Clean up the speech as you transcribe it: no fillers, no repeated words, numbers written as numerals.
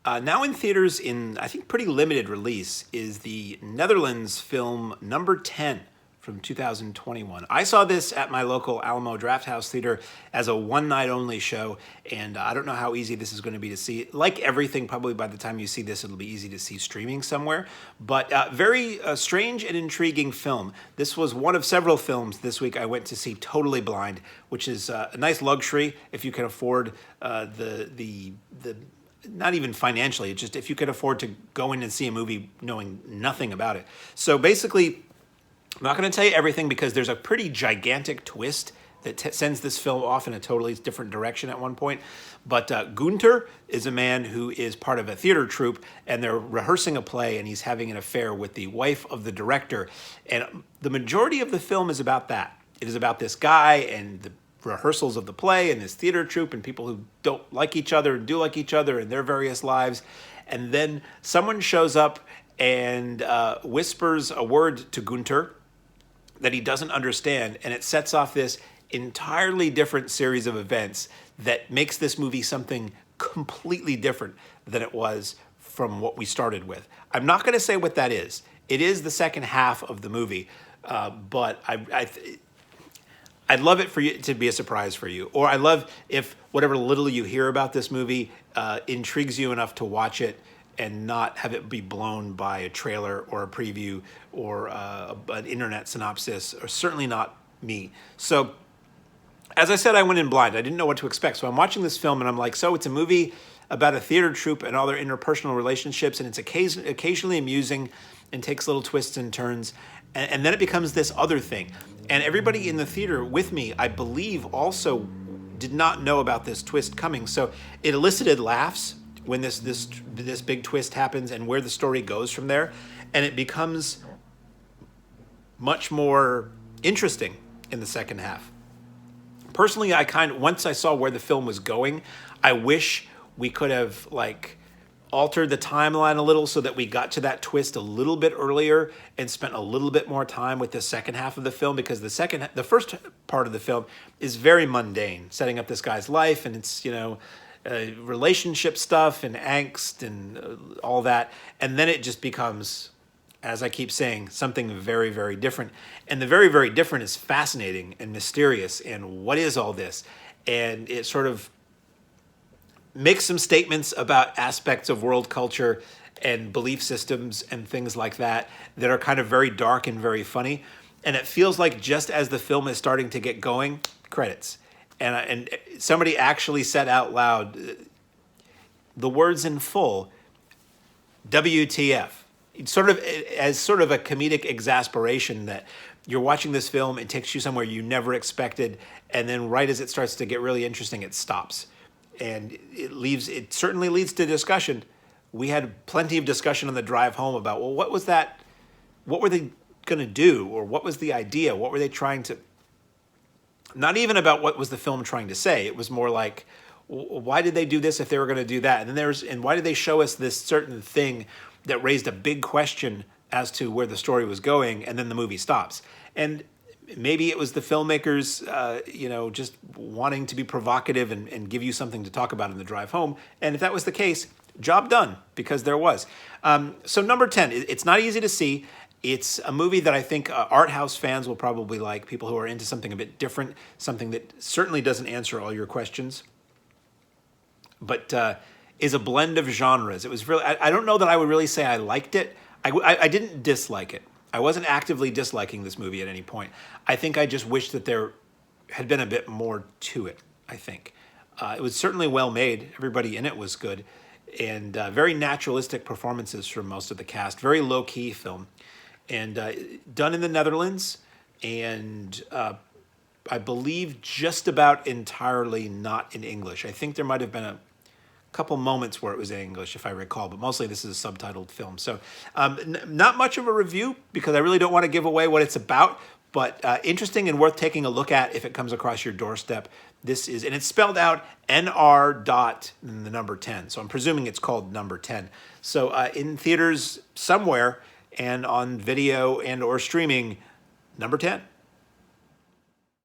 Now in theaters in, I think, pretty limited release is the Netherlands film Number 10 from 2021. I saw this at my local Alamo Drafthouse Theater as a one-night-only show, and I don't know how easy this is going to be to see. Like everything, probably by the time you see this, it'll be easy to see streaming somewhere. But very strange and intriguing film. This was one of several films this week I went to see totally blind, which is a nice luxury if you can afford the not even financially, it's just if you could afford to go in and see a movie knowing nothing about it. So basically, I'm not going to tell you everything because there's a pretty gigantic twist that sends this film off in a totally different direction at one point. But Gunther is a man who is part of a theater troupe, and they're rehearsing a play, and he's having an affair with the wife of the director. And the majority of the film is about that. It is about this guy and the rehearsals of the play and this theater troupe and people who don't like each other and do like each other in their various lives. And then someone shows up and whispers a word to Gunther that he doesn't understand, and it sets off this entirely different series of events that makes this movie something completely different than it was from what we started with. I'm not going to say what that is. It is the second half of the movie, but I'd love it for you to be a surprise for you. Or I love if whatever little you hear about this movie intrigues you enough to watch it and not have it be blown by a trailer or a preview or an internet synopsis, or certainly not me. So, as I said, I went in blind. I didn't know what to expect. So I'm watching this film and I'm like, so it's a movie about a theater troupe and all their interpersonal relationships, and it's occasionally amusing and takes little twists and turns. And then it becomes this other thing. And everybody in the theater with me, I believe, also did not know about this twist coming. So it elicited laughs when this big twist happens and where the story goes from there. And it becomes much more interesting in the second half. Personally, once I saw where the film was going, I wish we could have altered the timeline a little so that we got to that twist a little bit earlier and spent a little bit more time with the second half of the film, because the first part of the film is very mundane, setting up this guy's life, and it's, relationship stuff and angst and all that. And then it just becomes, as I keep saying, something very, very different. And the very, very different is fascinating and mysterious. And what is all this? And it sort of makes some statements about aspects of world culture and belief systems and things like that that are kind of very dark and very funny. And it feels like just as the film is starting to get going, credits. And somebody actually said out loud the words in full, WTF. It's sort of a comedic exasperation that you're watching this film, it takes you somewhere you never expected, and then right as it starts to get really interesting, it stops. And it certainly leads to discussion. We had plenty of discussion on the drive home about, well, what was that? What were they going to do? Or what was the idea? What were they trying to... Not even about what was the film trying to say. It was more like, why did they do this if they were going to do that? And why did they show us this certain thing that raised a big question as to where the story was going, and then the movie stops? And maybe it was the filmmakers, just wanting to be provocative and give you something to talk about in the drive home. And if that was the case, job done, because there was. So Number 10, it's not easy to see. It's a movie that I think art house fans will probably like, people who are into something a bit different, something that certainly doesn't answer all your questions, but is a blend of genres. It was really, I don't know that I would really say I liked it. I didn't dislike it. I wasn't actively disliking this movie at any point. I think I just wished that there had been a bit more to it, I think. It was certainly well made. Everybody in it was good. And very naturalistic performances from most of the cast. Very low-key film. And done in the Netherlands. And I believe just about entirely not in English. I think there might have been a couple moments where it was in English, if I recall, but mostly this is a subtitled film. So not much of a review, because I really don't want to give away what it's about, but interesting and worth taking a look at if it comes across your doorstep. This is, and it's spelled out NR dot and the number 10. So I'm presuming it's called Number 10. So in theaters somewhere and on video and or streaming, Number 10.